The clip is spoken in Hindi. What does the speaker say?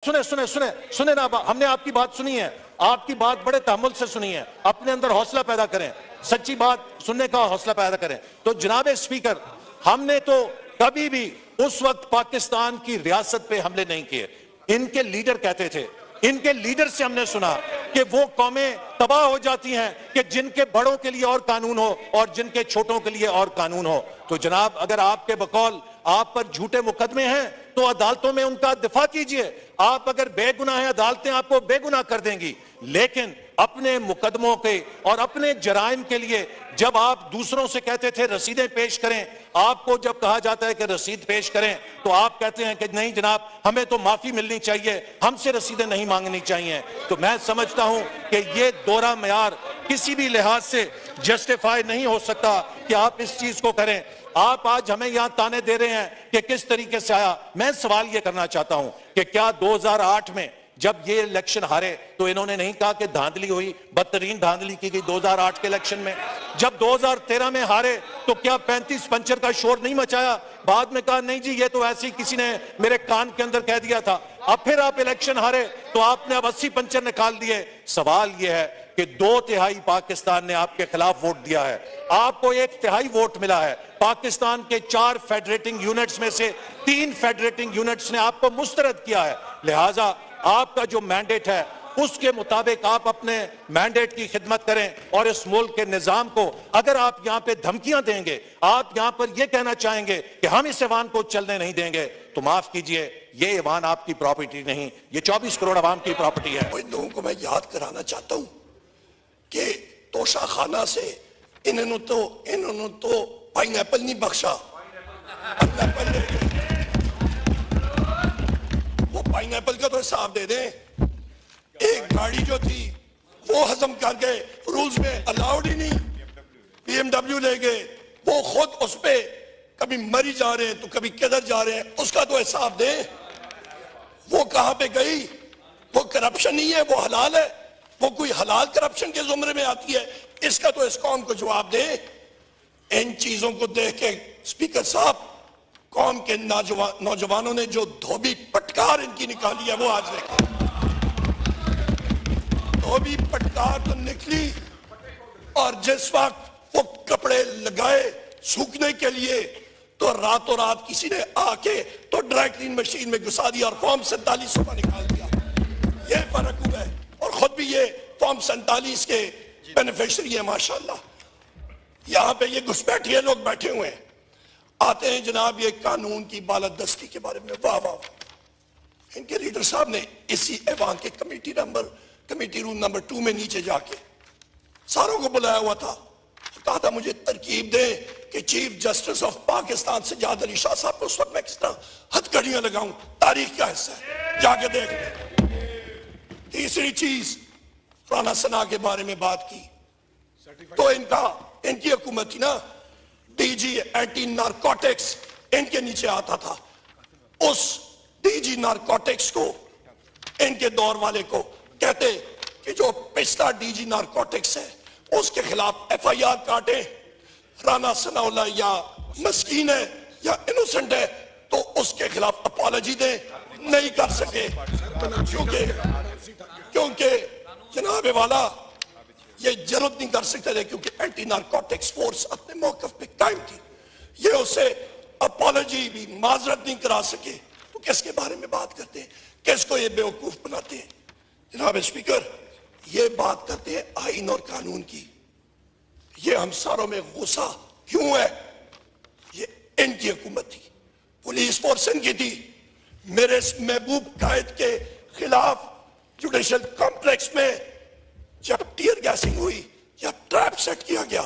सुने सुने सुने सुने ना, हमने आपकी बात सुनी है, आपकी बात बड़े तहम्मुल से सुनी है। अपने अंदर हौसला पैदा करें, सच्ची बात सुनने का हौसला पैदा करें। तो जनाब स्पीकर, हमने तो कभी भी उस वक्त पाकिस्तान की रियासत पे हमले नहीं किए। इनके लीडर कहते थे, इनके लीडर से हमने सुना कि वो कौमें तबाह हो जाती हैं कि जिनके बड़ों के लिए और कानून हो और जिनके छोटों के लिए और कानून हो। तो जनाब, अगर आपके बकौल आप पर झूठे मुकदमे हैं तो अदालतों में उनका दिफा कीजिए। आप अगर बेगुनाह हैं, अदालतें आपको बेगुनाह कर देंगी। लेकिन अपने मुकदमों के और अपने जराइम के लिए जब आप दूसरों से कहते थे रसीदें पेश करें, आपको जब कहा जाता है कि रसीद पेश करें तो आप कहते हैं कि नहीं जनाब, हमें तो माफी मिलनी चाहिए, हमसे रसीदें नहीं मांगनी चाहिए। तो मैं समझता हूं कि ये दोहरा मयार किसी भी लिहाज से जस्टिफाई नहीं हो सकता कि आप इस चीज को करें। आप आज हमें यहां ताने दे रहे हैं कि किस तरीके से आया। मैं सवाल यह करना चाहता हूं कि क्या 2008 में जब ये इलेक्शन हारे तो इन्होंने नहीं कहा कि धांधली हुई, बदतरीन धांधली की गई 2008 के इलेक्शन में? जब 2013 में हारे तो क्या 35 पंचर का शोर नहीं मचाया? बाद में कहा नहीं जी, ये तो ऐसे ही किसी ने मेरे कान के अंदर कह दिया था। अब फिर आप इलेक्शन हारे तो आपने अब 80 पंचर निकाल दिए। सवाल यह है कि 2/3 पाकिस्तान ने आपके खिलाफ वोट दिया है, आपको 1/3 वोट मिला है। पाकिस्तान के 4 फेडरेटिंग यूनिट्स में से 3 फेडरेटिंग यूनिट्स ने आपको मुस्तरद किया है। लिहाजा आपका जो मैंडेट है उसके मुताबिक आप अपने मैंडेट की खिदमत करें और इस मुल्क के निजाम को, अगर आप यहां पे धमकियां देंगे, आप यहां पर यह कहना चाहेंगे कि हम इस ऐवान को चलने नहीं देंगे, तो माफ कीजिए, ये ऐवान आपकी प्रॉपर्टी नहीं, ये 24 करोड़ आवाम की प्रॉपर्टी है। इन लोगों को मैं याद कराना चाहता हूं कि तोशा खाना से इन्होंने तो पाइनएप्पल नहीं बख्शा, वो पाइनएप्पल का तो हिसाब दे दें। एक गाड़ी जो थी वो हजम कर गए, रूल्स में अलाउड ही नहीं, BMW ले गए, वो खुद उस पे कभी मरी जा रहे हैं तो कभी किधर जा रहे हैं, उसका तो हिसाब दें। वो कहां पे गई? वो करप्शन नहीं है, वो हलाल है, वो कोई हलाल करप्शन के जुमरे में आती है, इसका तो इस कौम को जवाब दे। इन चीजों को देख के स्पीकर साहब, कौम के नौजवानों ने जो धोबी पटकार इनकी निकाली है वो आज देखें। धोबी पटकार तो निकली और जिस वक्त वो कपड़े लगाए सूखने के लिए तो रातों रात किसी ने आके तो ड्राई क्लीन मशीन में घुसा दिया और फॉर्म 47 का निकाल दिया। ये फर्क हुआ है और खुद भी ये फॉर्म 47 के बेनिफिशियरी है माशाल्लाह। यहां पे ये घुसपैठिए लोग बैठे हुए हैं, आते हैं जनाब ये कानून की बालादस्ती के बारे में, वाह वाह। इनके लीडर साहब ने इसी ऐवान के कमेटी रूम नंबर 2 में नीचे जाके सारों को बुलाया हुआ था, कहा था मुझे तरकीब दे कि chief justice of Pakistan Sajjad Ali Shah साहब को उस वक्त मैं किस तरह हथकड़ियां लगाऊं, तारीख का हिस्सा है, जाके देख ले। तीसरी चीज, राना सना के बारे में बात की तो इनकी हुकूमत थी ना, डीजी एंटी नारकोटिक्स इनके नीचे आता था। उस डीजी नारकोटिक्स को इनके दौर वाले को कहते कि जो पिछला डीजी नारकोटिक्स है उसके खिलाफ FIR काटे, राना सनाउल्लाह या मस्कीन है या इनोसेंट है तो उसके खिलाफ अपॉलॉजी दे, नहीं कर सके क्योंकि जनाब वाला ये जरूरत नहीं कर सकते थे क्योंकि एंटी नारकोटिक्स फोर्स अपने मौकफ पे कायम थी, ये उसे अपॉलॉजी भी माजरत नहीं करा सके। तो किसके बारे में बात करते हैं, किसको ये बेवकूफ बनाते हैं? जनाब स्पीकर, ये बात करते हैं आईन और कानून की, ये हम सारों में गुस्सा क्यों है? ये इनकी हुकूमत थी, पुलिस फोर्स इनकी थी। मेरे महबूब कायद के खिलाफ जुडिशल कॉम्प्लेक्स में जब टीयर गैसिंग हुई, जब ट्रैप सेट किया गया,